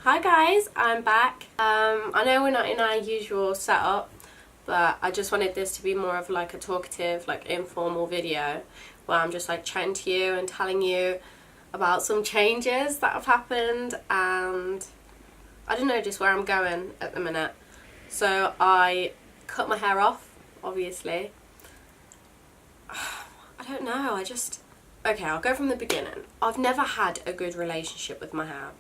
Hi guys, I'm back. I know we're not in our usual setup, but I just wanted this to be more of like a talkative, like informal video where I'm just like chatting to you and telling you about some changes that have happened and I don't know, just where I'm going at the minute. So I cut my hair off, obviously. I don't know, okay, I'll go from the beginning. I've never had a good relationship with my hair.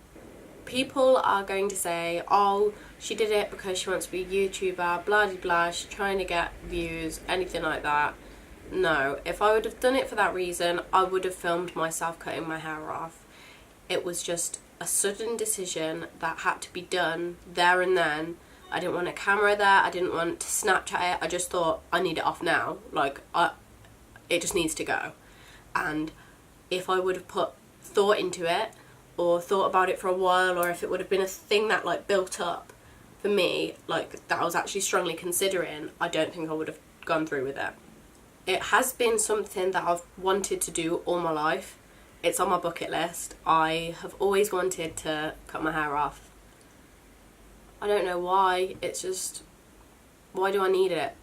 People are going to say, oh, she did it because she wants to be a YouTuber, blah de blah, she's trying to get views, anything like that. No, if I would have done it for that reason, I would have filmed myself cutting my hair off. It was just a sudden decision that had to be done there and then. I didn't want a camera there, I didn't want to Snapchat it, I just thought, I need it off now. Like, it just needs to go. And if I would have put thought into it, or thought about it for a while, or if it would have been a thing that like built up for me, like that I was actually strongly considering, I don't think I would have gone through with it. It has been something that I've wanted to do all my life. It's on my bucket list. I have always wanted to cut my hair off. I don't know why, it's just, why do I need it?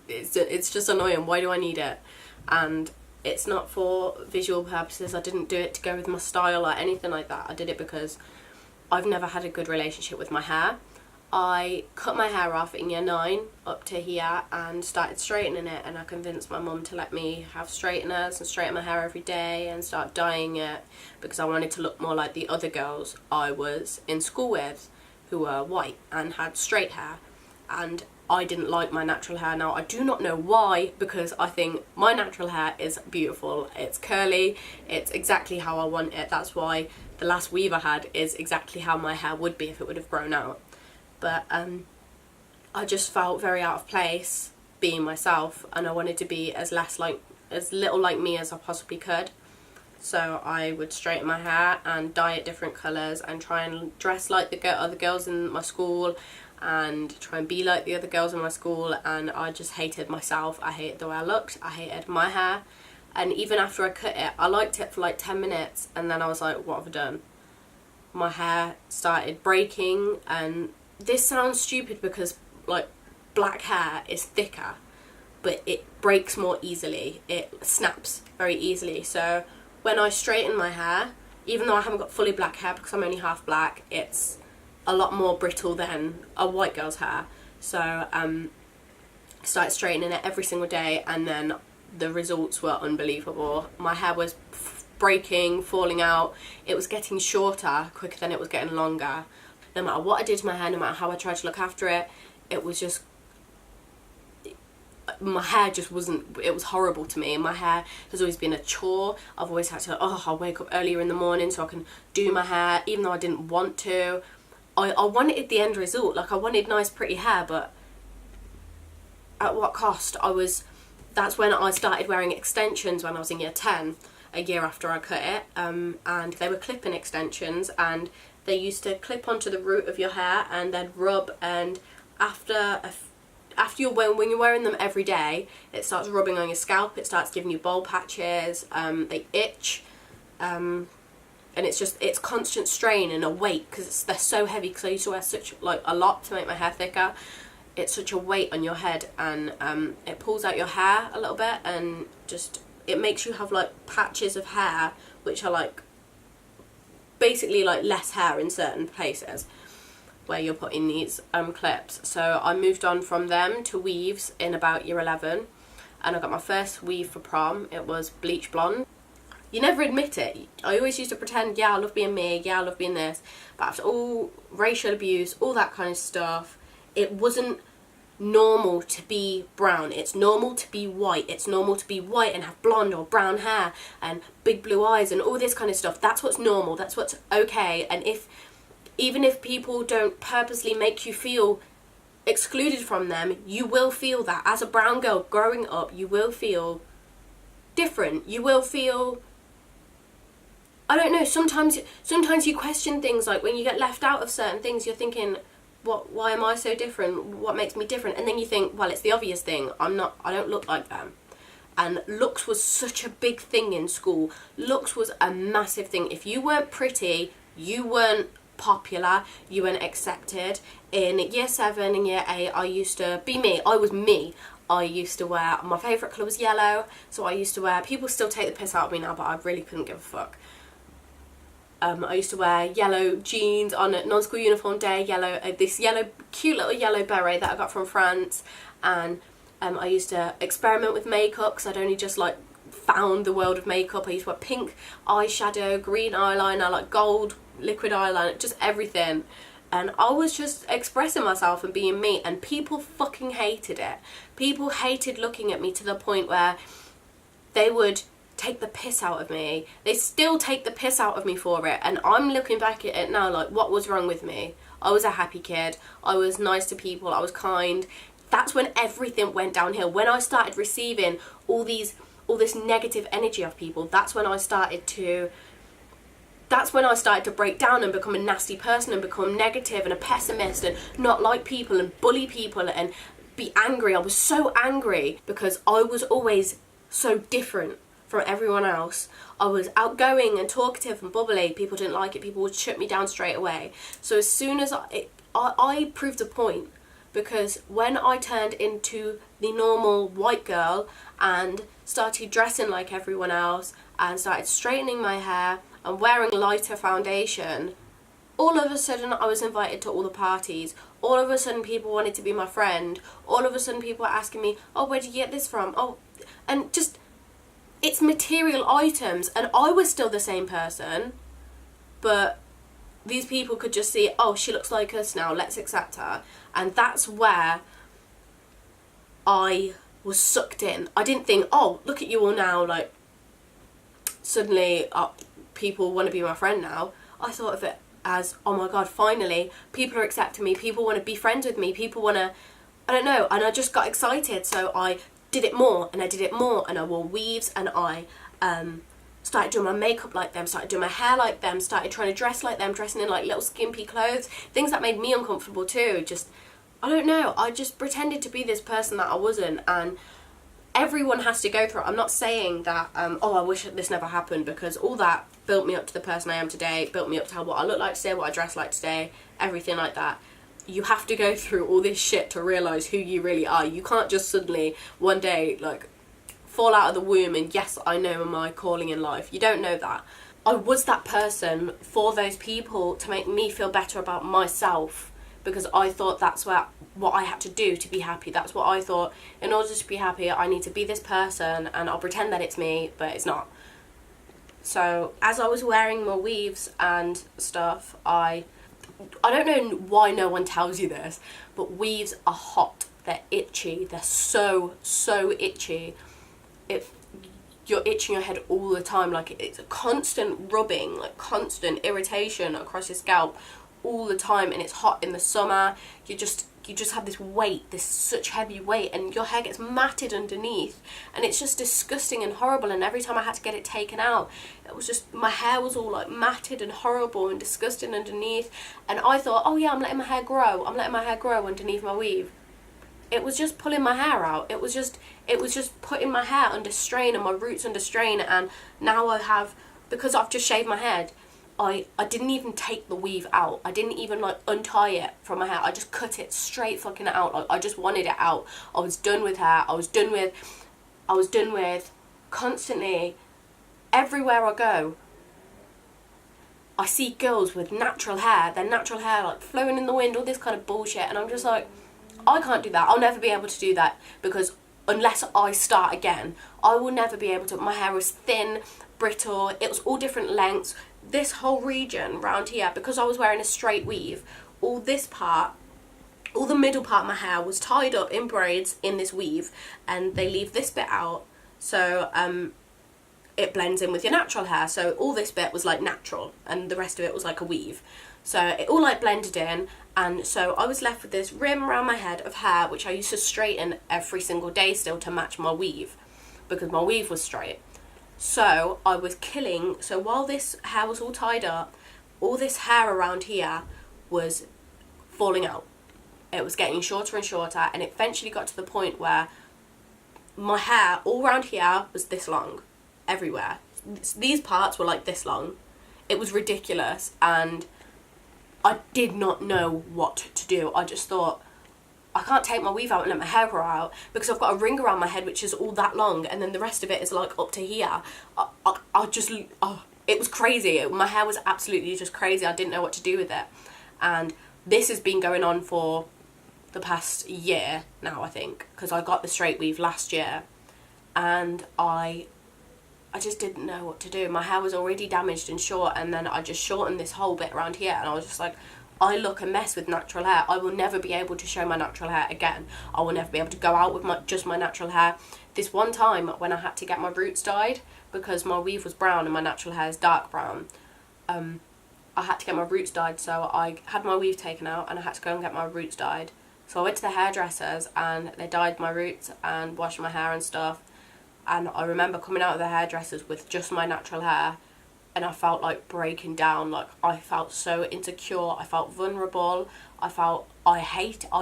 It's just annoying, why do I need it? And it's not for visual purposes. I didn't do it to go with my style or anything like that. I did it because I've never had a good relationship with my hair. I cut my hair off in year 9 up to here and started straightening it, and I convinced my mum to let me have straighteners and straighten my hair every day and start dyeing it because I wanted to look more like the other girls I was in school with who were white and had straight hair, and I didn't like my natural hair. Now, I do not know why, because I think my natural hair is beautiful. It's curly, it's exactly how I want it. That's why the last weave I had is exactly how my hair would be if it would have grown out. But I just felt very out of place being myself, and I wanted to be as little like me as I possibly could. So I would straighten my hair and dye it different colours and try and dress like the other girls in my school and try and be like the other girls in my school, and I just hated myself. I hated the way I looked, I hated my hair, and even after I cut it, I liked it for like 10 minutes and then I was like, what have I done? My hair started breaking, and this sounds stupid because like black hair is thicker, but it breaks more easily, it snaps very easily. So when I straighten my hair, even though I haven't got fully black hair because I'm only half black, it's a lot more brittle than a white girl's hair. So I started straightening it every single day, and then the results were unbelievable. My hair was breaking, falling out, it was getting shorter quicker than it was getting longer. No matter what I did to my hair, no matter how I tried to look after it, it was just, my hair just wasn't, it was horrible to me. And my hair has always been a chore. I've always had to, I'll wake up earlier in the morning so I can do my hair, even though I didn't want to. I wanted the end result, like I wanted nice pretty hair, but at what cost? That's when I started wearing extensions when I was in year 10, a year after I cut it, and they were clip-in extensions, and they used to clip onto the root of your hair and then rub, and when you're wearing them every day, it starts rubbing on your scalp, it starts giving you bald patches, they itch, and it's constant strain and a weight because they're so heavy, because I used to wear such a lot to make my hair thicker. It's such a weight on your head, and it pulls out your hair a little bit, and just it makes you have like patches of hair which are like basically like less hair in certain places where you're putting these clips. So I moved on from them to weaves in about year 11, and I got my first weave for prom. It was bleach blonde. You never admit it. I always used to pretend, yeah, I love being me, yeah, I love being this. But after all racial abuse, all that kind of stuff, it wasn't normal to be brown. It's normal to be white. It's normal to be white and have blonde or brown hair and big blue eyes and all this kind of stuff. That's what's normal. That's what's okay. And even if people don't purposely make you feel excluded from them, you will feel that. As a brown girl growing up, you will feel different. You will feel, I don't know, sometimes you question things, like when you get left out of certain things, you're thinking, why am I so different? What makes me different? And then you think, well, it's the obvious thing. I don't look like them. And looks was such a big thing in school. Looks was a massive thing. If you weren't pretty, You weren't popular, you weren't accepted. In year 7 and year 8, I used to be me. I was me. I used to wear, my favourite colour was yellow, so I used to wear, people still take the piss out of me now, but I really couldn't give a fuck. I used to wear yellow jeans on a non-school uniform day, this cute little yellow beret that I got from France, and I used to experiment with makeup, because I'd only just like found the world of makeup. I used to wear pink eyeshadow, green eyeliner, like gold liquid eyeliner, just everything. And I was just expressing myself and being me, and people fucking hated it. People hated looking at me to the point where they would take the piss out of me. They still take the piss out of me for it, and I'm looking back at it now like, what was wrong with me? I was a happy kid. I was nice to people. I was kind. That's when everything went downhill. When I started receiving all this negative energy of people, that's when I started to break down and become a nasty person and become negative and a pessimist and not like people and bully people and be angry. I was so angry because I was always so different from everyone else. I was outgoing and talkative and bubbly. People didn't like it. People would shut me down straight away. So as soon as I proved a point, because when I turned into the normal white girl and started dressing like everyone else and started straightening my hair and wearing lighter foundation, all of a sudden I was invited to all the parties. All of a sudden people wanted to be my friend. All of a sudden people were asking me, oh, where did you get this from? Oh, and just, it's material items. And I was still the same person, but these people could just see, oh, she looks like us now, let's accept her. And that's where I was sucked in. I didn't think, oh, look at you all now, like, suddenly people want to be my friend now. I thought of it as, oh my god, finally, people are accepting me, people want to be friends with me, people want to, I don't know, and I just got excited, so I did it more, and I did it more, and I wore weaves, and I started doing my makeup like them, started doing my hair like them, started trying to dress like them, dressing in like little skimpy clothes, things that made me uncomfortable too. Just, I don't know, I just pretended to be this person that I wasn't, and everyone has to go through it. I'm not saying that, oh, I wish this never happened, because all that built me up to the person I am today, built me up to what I look like today, what I dress like today, everything like that. You have to go through all this shit to realise who you really are. You can't just suddenly, one day, like, fall out of the womb and, yes, I know my calling in life. You don't know that. I was that person for those people to make me feel better about myself, because I thought that's what I had to do to be happy. That's what I thought, in order to be happy, I need to be this person, and I'll pretend that it's me, but it's not. So as I was wearing my weaves and stuff, I don't know why no one tells you this, but weaves are hot. They're itchy. They're so itchy. You're itching your head all the time. Like, it's a constant rubbing, like constant irritation across your scalp all the time, and it's hot in the summer. You just have this weight, this such heavy weight, and your hair gets matted underneath, and it's just disgusting and horrible. And every time I had to get it taken out, it was just, my hair was all like matted and horrible and disgusting underneath. And I thought, oh yeah, I'm letting my hair grow underneath my weave. It was just pulling my hair out. It was just putting my hair under strain and my roots under strain. And now I have, because I've just shaved my head, I didn't even take the weave out. I didn't even like untie it from my hair. I just cut it straight fucking out. Like, I just wanted it out. I was done with hair. I was done with constantly, everywhere I go, I see girls with natural hair. Their natural hair like flowing in the wind, all this kind of bullshit. And I'm just like, I can't do that. I'll never be able to do that, because unless I start again, I will never be able to. My hair was thin, brittle. It was all different lengths. This whole region around here, because I was wearing a straight weave, all this part, all the middle part of my hair was tied up in braids in this weave, and they leave this bit out, so it blends in with your natural hair. So all this bit was like natural, and the rest of it was like a weave. So it all like blended in, and so I was left with this rim around my head of hair, which I used to straighten every single day still to match my weave, because my weave was straight. So I was killing, so while this hair was all tied up, all this hair around here was falling out. It was getting shorter and shorter, and it eventually got to the point where my hair all around here was this long, everywhere. These parts were like this long. it was ridiculous, and I did not know what to do. I just thought, I can't take my weave out and let my hair grow out because I've got a ring around my head which is all that long, and then the rest of it is like up to here. It was crazy. My hair was absolutely just crazy. I didn't know what to do with it. And this has been going on for the past year now, I think, because I got the straight weave last year, and I just didn't know what to do. My hair was already damaged and short, and then I just shortened this whole bit around here, and I was just like, I look a mess with natural hair. I will never be able to show my natural hair again. I will never be able to go out with just my natural hair. This one time when I had to get my roots dyed, because my weave was brown and my natural hair is dark brown, I had to get my roots dyed, so I had my weave taken out and I had to go and get my roots dyed. So I went to the hairdressers and they dyed my roots and washed my hair and stuff. And I remember coming out of the hairdressers with just my natural hair, and I felt like breaking down. Like, I felt so insecure, I felt vulnerable, I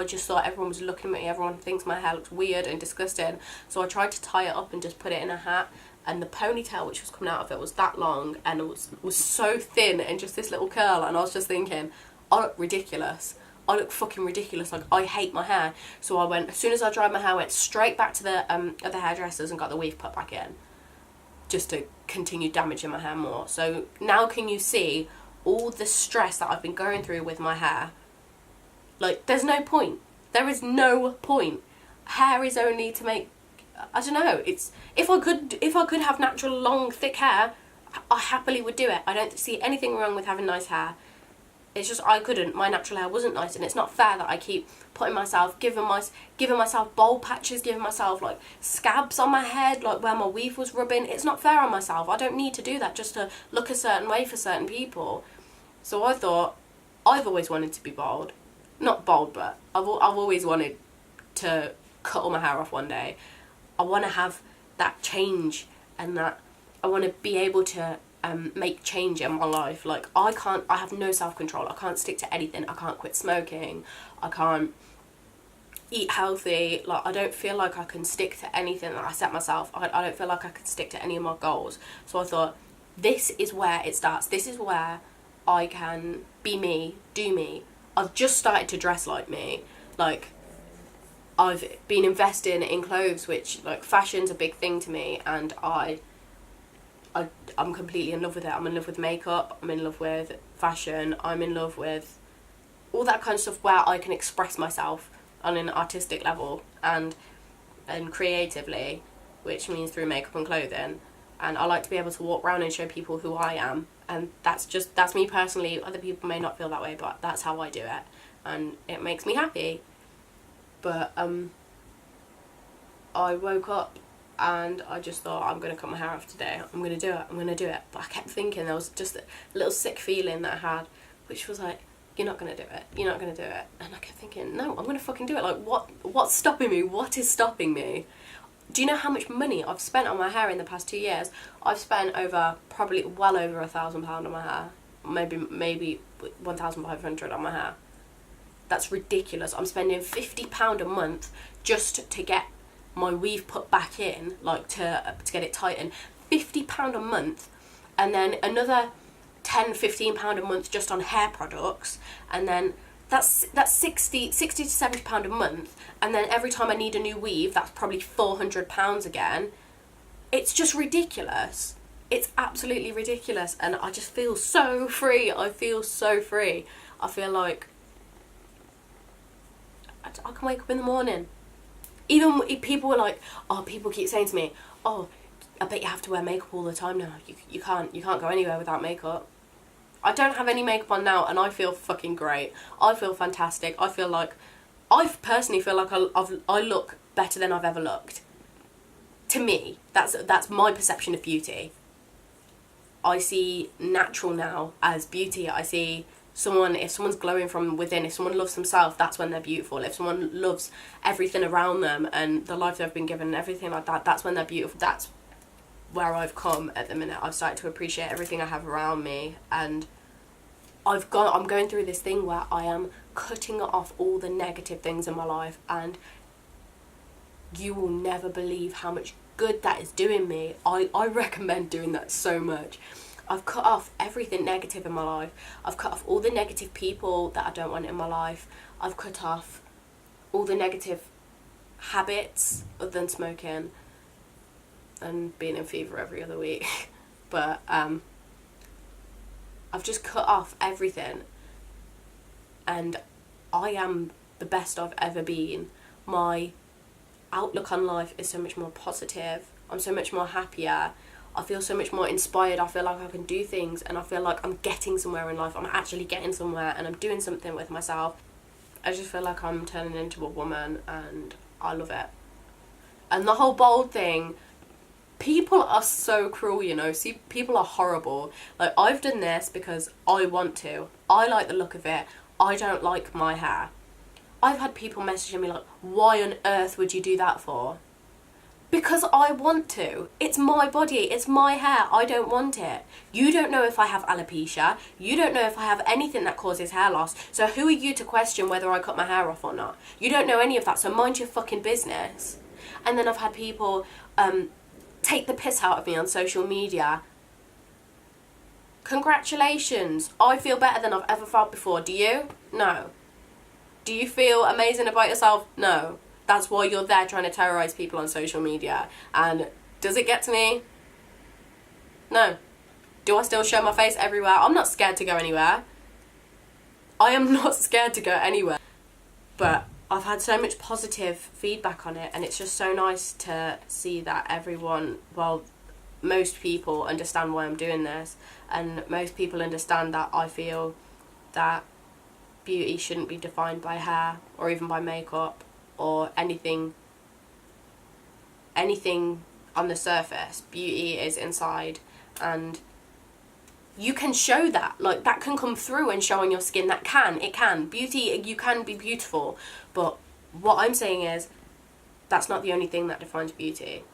just thought everyone was looking at me, everyone thinks my hair looks weird and disgusting. So I tried to tie it up and just put it in a hat, and the ponytail which was coming out of it was that long, and it was so thin and just this little curl, and I was just thinking, I look ridiculous. I look fucking ridiculous. Like, I hate my hair. So I went, as soon as I dried my hair, I went straight back to the hairdressers and got the weave put back in, just to continue damaging my hair more. So now can you see all the stress that I've been going through with my hair? Like, there's no point. There is no point. Hair is only to make, I don't know, it's, if I could have natural long thick hair, I happily would do it. I don't see anything wrong with having nice hair. It's just I couldn't. My natural hair wasn't nice, and it's not fair that I keep putting myself, giving myself bald patches, giving myself like scabs on my head, like where my weave was rubbing. It's not fair on myself. I don't need to do that just to look a certain way for certain people. So I thought, I've always wanted to be bald. Not bald, but I've always wanted to cut all my hair off one day. I want to have that change, and that I want to be able to make change in my life. Like, I have no self-control. I can't stick to anything. I can't quit smoking. I can't eat healthy. Like, I don't feel like I can stick to anything that I set myself. I don't feel like I can stick to any of my goals. So I thought, this is where it starts. This is where I can be me, do me. I've just started to dress like me. Like, I've been investing in clothes, which, like, fashion's a big thing to me, and I'm completely in love with it. I'm in love with makeup, I'm in love with fashion, I'm in love with all that kind of stuff where I can express myself on an artistic level and creatively, which means through makeup and clothing. And I like to be able to walk around and show people who I am, and that's me personally. Other people may not feel that way, but that's how I do it, and it makes me happy. But I woke up and I just thought, I'm going to cut my hair off today. I'm going to do it. But I kept thinking, there was just a little sick feeling that I had, which was like, you're not going to do it. You're not going to do it. And I kept thinking, no, I'm going to fucking do it. Like, what's stopping me? What is stopping me? Do you know how much money I've spent on my hair in the past 2 years? I've spent probably well over £1,000 on my hair. Maybe 1,500 on my hair. That's ridiculous. I'm spending £50 a month just to get my weave put back in, like to get it tightened. £50 a month, and then another £10-15 a month just on hair products, and then that's 60 to £70 a month, and then every time I need a new weave, that's probably £400 again. It's just ridiculous. It's absolutely ridiculous, and I just feel so free. I feel so free. I feel like I can wake up in the morning. Even if people were like, people keep saying to me, I bet you have to wear makeup all the time now. You can't go anywhere without makeup. I don't have any makeup on now, and I feel fucking great. I feel fantastic. I personally feel like I look better than I've ever looked. To me, that's my perception of beauty. I see natural now as beauty. I see if someone's glowing from within, if someone loves themselves, that's when they're beautiful. If someone loves everything around them and the life they've been given and everything like that, that's when they're beautiful. That's where I've come at the minute. I've started to appreciate everything I have around me, and I'm going through this thing where I am cutting off all the negative things in my life, and you will never believe how much good that is doing me. I recommend doing that so much. I've cut off everything negative in my life. I've cut off all the negative people that I don't want in my life. I've cut off all the negative habits other than smoking and being in fever every other week. But I've just cut off everything, and I am the best I've ever been. My outlook on life is so much more positive. I'm so much more happier. I feel so much more inspired. I feel like I can do things, and I feel like I'm getting somewhere in life. I'm actually getting somewhere, and I'm doing something with myself. I just feel like I'm turning into a woman, and I love it. And the whole bold thing, people are so cruel, you know. See, people are horrible. Like, I've done this because I want to. I like the look of it. I don't like my hair. I've had people messaging me like, why on earth would you do that for? Because I want to. It's my body. It's my hair. I don't want it. You don't know if I have alopecia. You don't know if I have anything that causes hair loss. So who are you to question whether I cut my hair off or not? You don't know any of that. So mind your fucking business. And then I've had people take the piss out of me on social media. Congratulations. I feel better than I've ever felt before. Do you? No. Do you feel amazing about yourself? No. That's why you're there trying to terrorise people on social media. And does it get to me? No. Do I still show my face everywhere? I'm not scared to go anywhere. I am not scared to go anywhere. But I've had so much positive feedback on it, and it's just so nice to see that everyone, well, most people understand why I'm doing this, and most people understand that I feel that beauty shouldn't be defined by hair or even by makeup or anything on the surface. Beauty is inside, and you can show that. Like, that can come through and show on your skin. It can. Beauty, you can be beautiful. But what I'm saying is, that's not the only thing that defines beauty.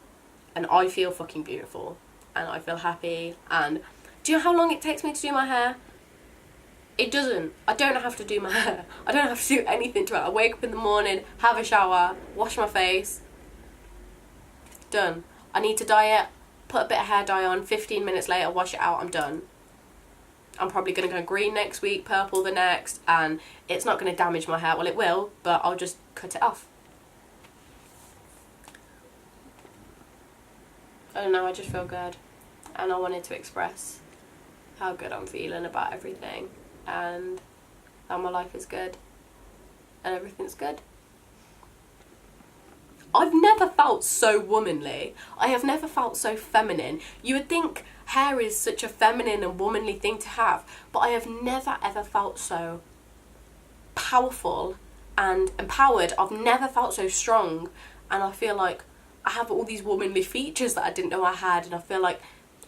And I feel fucking beautiful. And I feel happy. And do you know how long it takes me to do my hair? It doesn't. I don't have to do my hair. I don't have to do anything to it. I wake up in the morning, have a shower, wash my face. Done. I need to dye it, put a bit of hair dye on, 15 minutes later, wash it out, I'm done. I'm probably going to go green next week, purple the next, and it's not going to damage my hair. Well, it will, but I'll just cut it off. I don't know, I just feel good. And I wanted to express how good I'm feeling about everything, and that my life is good, and everything's good. I've never felt so womanly. I have never felt so feminine. You would think hair is such a feminine and womanly thing to have, but I have never ever felt so powerful and empowered. I've never felt so strong, and I feel like I have all these womanly features that I didn't know I had, and I feel like,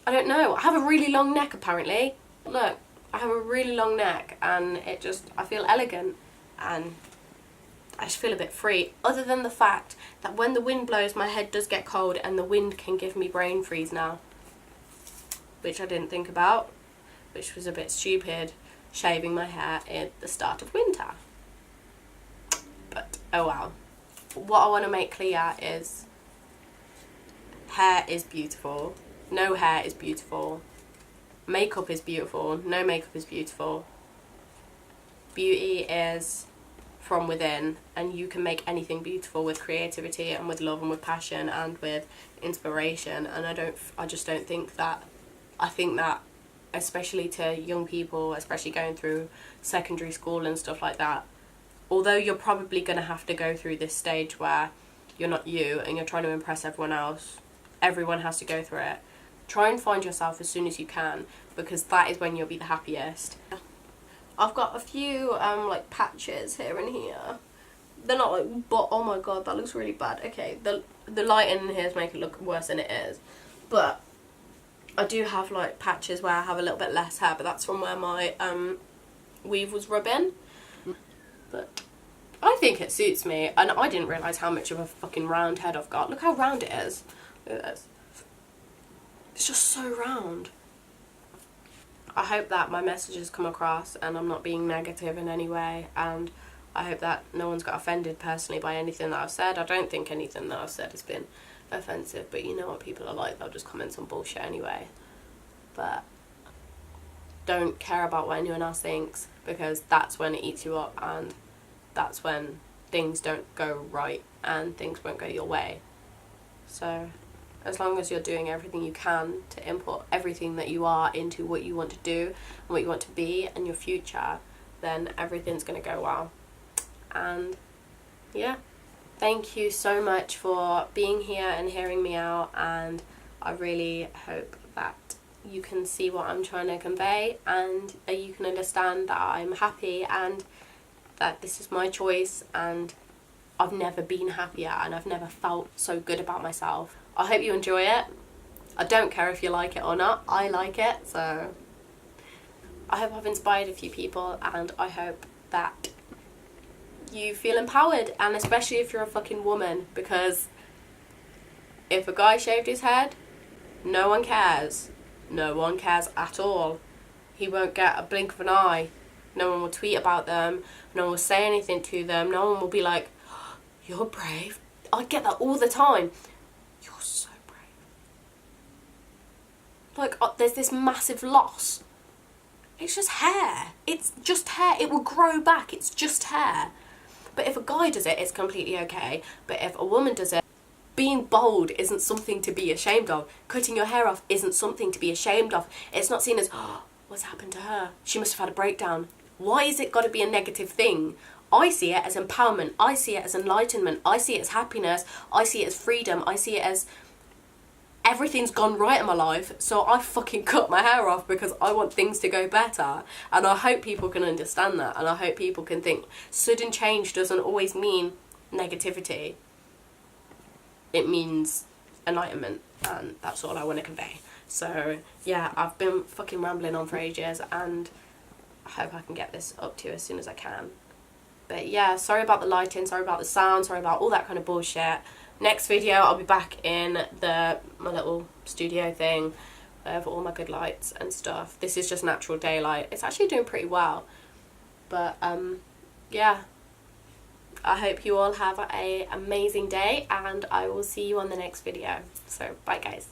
I don't know, I have a really long neck apparently. Look, I have a really long neck, and it just, I feel elegant, and I just feel a bit free, other than the fact that when the wind blows, my head does get cold, and the wind can give me brain freeze now, which I didn't think about, which was a bit stupid, shaving my hair at the start of winter. But oh well. What I want to make clear is, hair is beautiful, no hair is beautiful, makeup is beautiful, no makeup is beautiful. Beauty is from within, and you can make anything beautiful with creativity and with love and with passion and with inspiration. And I just don't think that, I think that especially to young people, especially going through secondary school and stuff like that, although you're probably going to have to go through this stage where you're not you and you're trying to impress everyone else, everyone has to go through it, try and find yourself as soon as you can, because that is when you'll be the happiest. I've got a few like patches here and here. They're not like, but oh my god, that looks really bad. Okay, the lighting in here is making it look worse than it is. But I do have like patches where I have a little bit less hair, but that's from where my weave was rubbing. But I think it suits me, and I didn't realise how much of a fucking round head I've got. Look how round it is. Look at this. It's just so round. I hope that my messages come across and I'm not being negative in any way, and I hope that no one's got offended personally by anything that I've said. I don't think anything that I've said has been offensive, but you know what people are like, they'll just comment some bullshit anyway. But don't care about what anyone else thinks, because that's when it eats you up, and that's when things don't go right and things won't go your way. So as long as you're doing everything you can to input everything that you are into what you want to do and what you want to be and your future, then everything's going to go well. And yeah, thank you so much for being here and hearing me out, and I really hope that you can see what I'm trying to convey, and that you can understand that I'm happy and that this is my choice, and I've never been happier and I've never felt so good about myself. I hope you enjoy it. I don't care if you like it or not, I like it. So I hope I've inspired a few people, and I hope that you feel empowered, and especially if you're a fucking woman, because if a guy shaved his head, no one cares. No one cares at all. He won't get a blink of an eye. No one will tweet about them. No one will say anything to them. No one will be like, oh, you're brave. I get that all the time. You're so brave. Like, there's this massive loss. It's just hair. It's just hair. It will grow back. It's just hair. But if a guy does it, it's completely okay. But if a woman does it, being bald isn't something to be ashamed of. Cutting your hair off isn't something to be ashamed of. It's not seen as, oh, what's happened to her? She must have had a breakdown. Why is it got to be a negative thing? I see it as empowerment. I see it as enlightenment. I see it as happiness. I see it as freedom. I see it as everything's gone right in my life, so I fucking cut my hair off because I want things to go better. And I hope people can understand that, and I hope people can think sudden change doesn't always mean negativity. It means enlightenment, and that's all I want to convey. So yeah, I've been fucking rambling on for ages, and I hope I can get this up to you as soon as I can. But yeah, sorry about the lighting, sorry about the sound, sorry about all that kind of bullshit. Next video I'll be back in my little studio thing with all my good lights and stuff. This is just natural daylight. It's actually doing pretty well. But yeah, I hope you all have an amazing day, and I will see you on the next video. So bye guys.